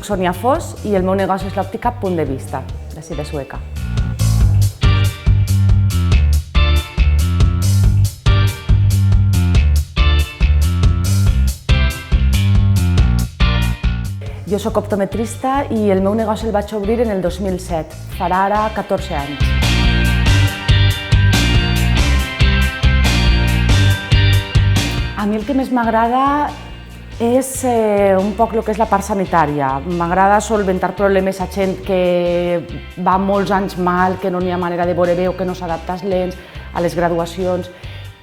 Sonia Fos i el meu negoci és l'òptica Punt de Vista, d'ací de Sueca. Jo soc optometrista i el meu negoci el vaig obrir en el 2007, farà ara 14 anys. A mi el que més m'agrada és un poc el que és la part sanitària. M'agrada solventar problemes a gent que va molts anys mal, que no n'hi ha manera de veure bé o que no s'adapta als lents, a les graduacions.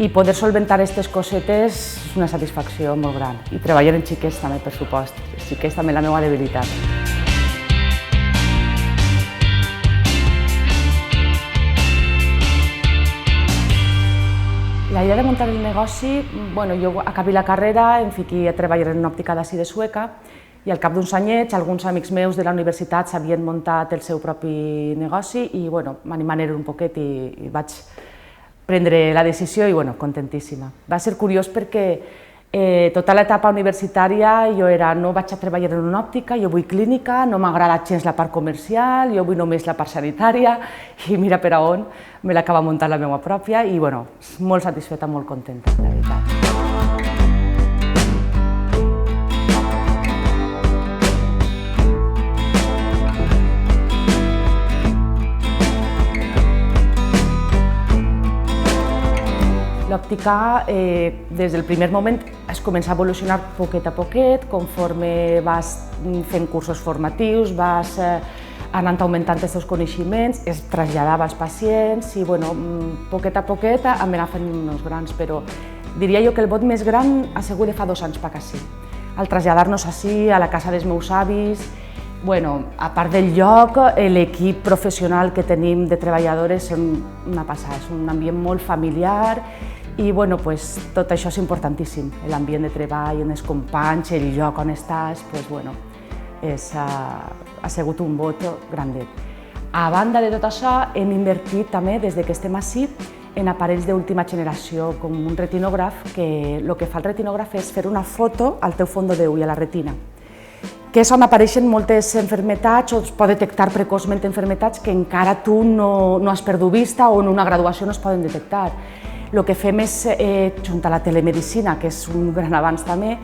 I poder solventar aquestes cosetes és una satisfacció molt gran. I treballar en xiquets també, per supost. Els xiquets també la meva debilitat. La idea de muntar el negoci, jo acabé la carrera, em fiqué a treballar en una òptica d'ací de Sueca i al cap d'uns anyets alguns amics meus de la universitat s'havien muntat el seu propi negoci i m'animaner un poquet i vaig prendre la decisió i contentíssima. Va ser curiós perquè tota l'etapa universitària jo era no vaig a treballar en una òptica, jo vull clínica, no m'agrada gens la part comercial, jo vull només la part sanitària i mira per a on me l'acaba muntant la meva pròpia i molt satisfeta, molt contenta, la veritat. L'òptica, des del primer moment, es comença a evolucionar poquet a poquet, conforme vas fent cursos formatius, vas anant augmentant els teus coneixements, es traslladava als pacients i, poquet a poquet em anava fent uns grans, però diria jo que el bot més gran ha sigut de fa 2 anys per ací. Al traslladar-nos ací, a la casa dels meus avis, a part del lloc, l'equip professional que tenim de treballadores és una passada, és un ambient molt familiar i tot això és importantíssim, l'ambient de treball, els companys, el lloc on estàs, ha sigut un vot grandet. A banda de tot això, hem invertit també, des que estem ací, en aparells d'última generació, com un retinògraf, que el que fa el retinògraf és fer una foto al teu fons d'ull, a la retina, que és on apareixen moltes malalties o es pot detectar precoçment malalties que encara tu no has perdut vista o en una graduació no es poden detectar. El que fem és, junt a la telemedicina, que és un gran avanç també,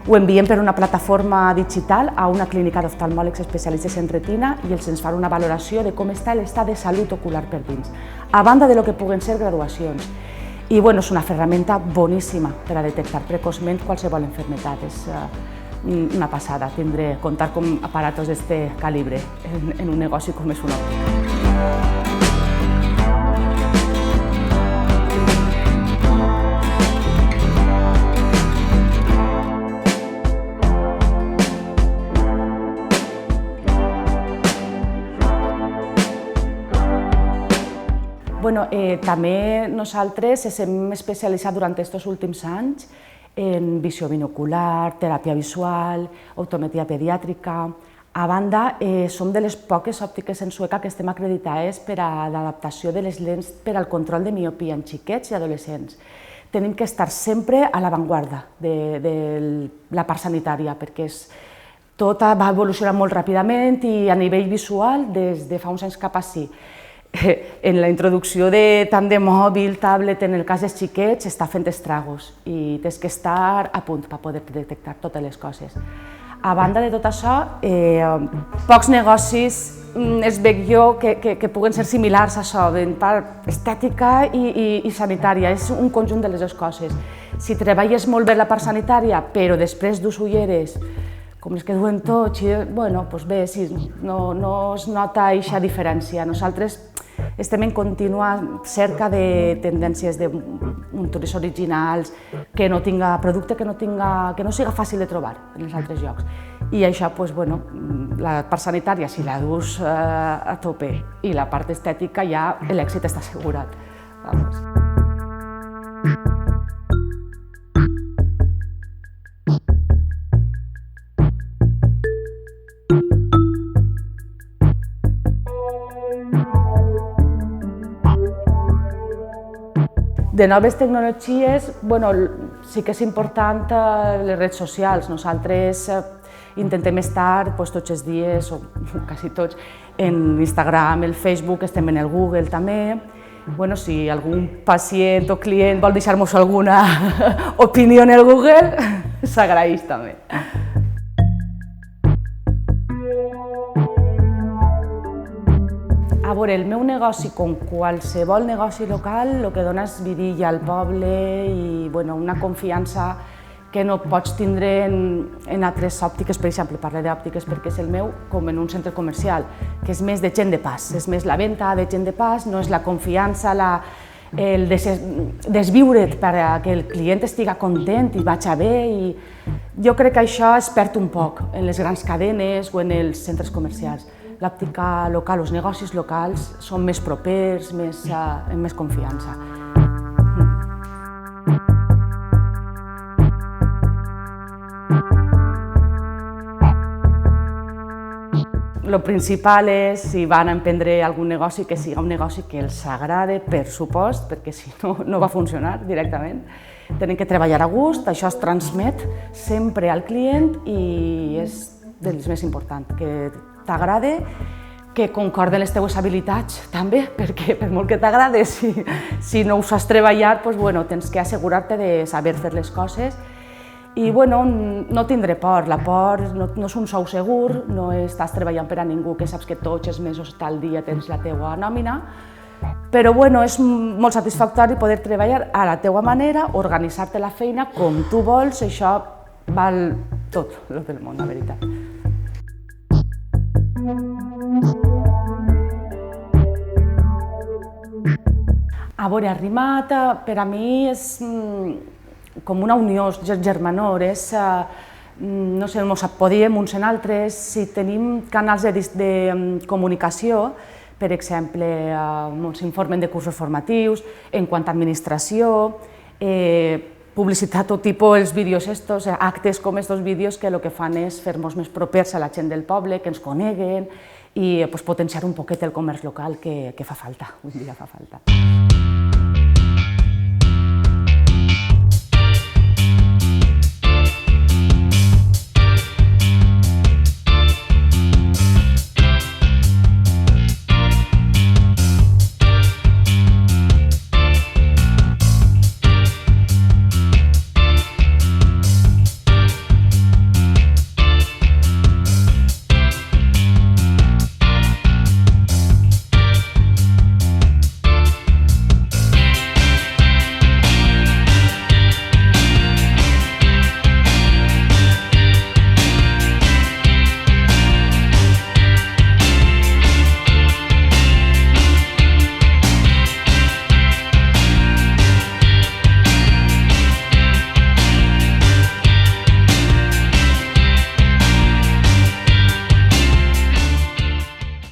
ho enviem per una plataforma digital a una clínica d'oftalmòlegs especialistes en retina i els ens fan una valoració de com està l'estat de salut ocular per dins, a banda de lo que puguen ser graduacions. I és una ferramenta boníssima per a detectar precoçment qualsevol malaltia. És una passada comptar amb aparatos d'aquest calibre en un negoci com és una òptica. També nosaltres ens hem especialitzat durant aquests últims anys en visió binocular, teràpia visual, optometria pediàtrica. A banda, som de les poques òptiques en Sueca que estem acreditades per a l'adaptació de les lents per al control de miopia en xiquets i adolescents. Tenim que estar sempre a l'avantguarda de la part sanitària perquè tot va evolucionar molt ràpidament i a nivell visual, des de fa uns anys cap ací, en la introducció tant de mòbil, tablet, en el cas dels xiquets, està fent estragos i tens que estar a punt per poder detectar totes les coses. A banda de tot això, pocs negocis es veig jo que puguen ser similars a això, en part estètica i sanitària, és un conjunt de les dues coses. Si treballes molt bé la part sanitària, però després dus ulleres, com les que duen tots, doncs bé, sí, no es nota aquesta diferència. Nosaltres estem en contínua cerca de tendències de muntures originals, que no tinga producte, que no siga fàcil de trobar en els altres llocs. I això, la part sanitària, si la dus a tope, i la part estètica, ja l'èxit està assegurat. De noves tecnologies, sí que és important les redes socials. Nosaltres intentem estar tots els dies, o quasi tots, en Instagram, el Facebook, estem en el Google també. Si algun pacient o client vol deixar-nos alguna opinió en el Google, s'agraeix també. A veure, el meu negoci, com qualsevol negoci local, el que dona és vidilla al poble i una confiança que no pots tindre en altres òptiques. Per exemple, parlo d'òptiques perquè és el meu, com en un centre comercial, que és més de gent de pas, és més la venda de gent de pas, no és la confiança, el desviure't perquè el client estigui content i vagi bé. Jo crec que això es perd un poc en les grans cadenes o en els centres comercials. L'òptica local, els negocis locals són més propers, amb més confiança. El principal és, si van a emprendre algun negoci, que sigui un negoci que els agrade, per supost, perquè si no, no va funcionar directament. Tenen que treballar a gust, això es transmet sempre al client i és dels més importants, que t'agrade, que concorden les teves habilitats també, perquè per molt que t'agrade, si no ho saps treballar, tens que assegurar-te de saber fer les coses. I no tindre por, la por no és un sou segur, no estàs treballant per a ningú, que saps que tots els mesos tal dia tens la teua nòmina, però és molt satisfactori poder treballar a la teua manera, organitzar-te la feina com tu vols, això val tot el del món, la veritat. A veure, Arrimat per a mi és com una unió, germanor, no sé, ens podíem uns en altres, si tenim canals de comunicació, per exemple, ens informen de cursos formatius, en quant a administració, publicitat tot tipus, els vídeos estos, actes com estos vídeos que el que fan és fer-nos més propers a la gent del poble, que ens coneguen i potenciar un poquet el comerç local que fa falta, un dia fa falta.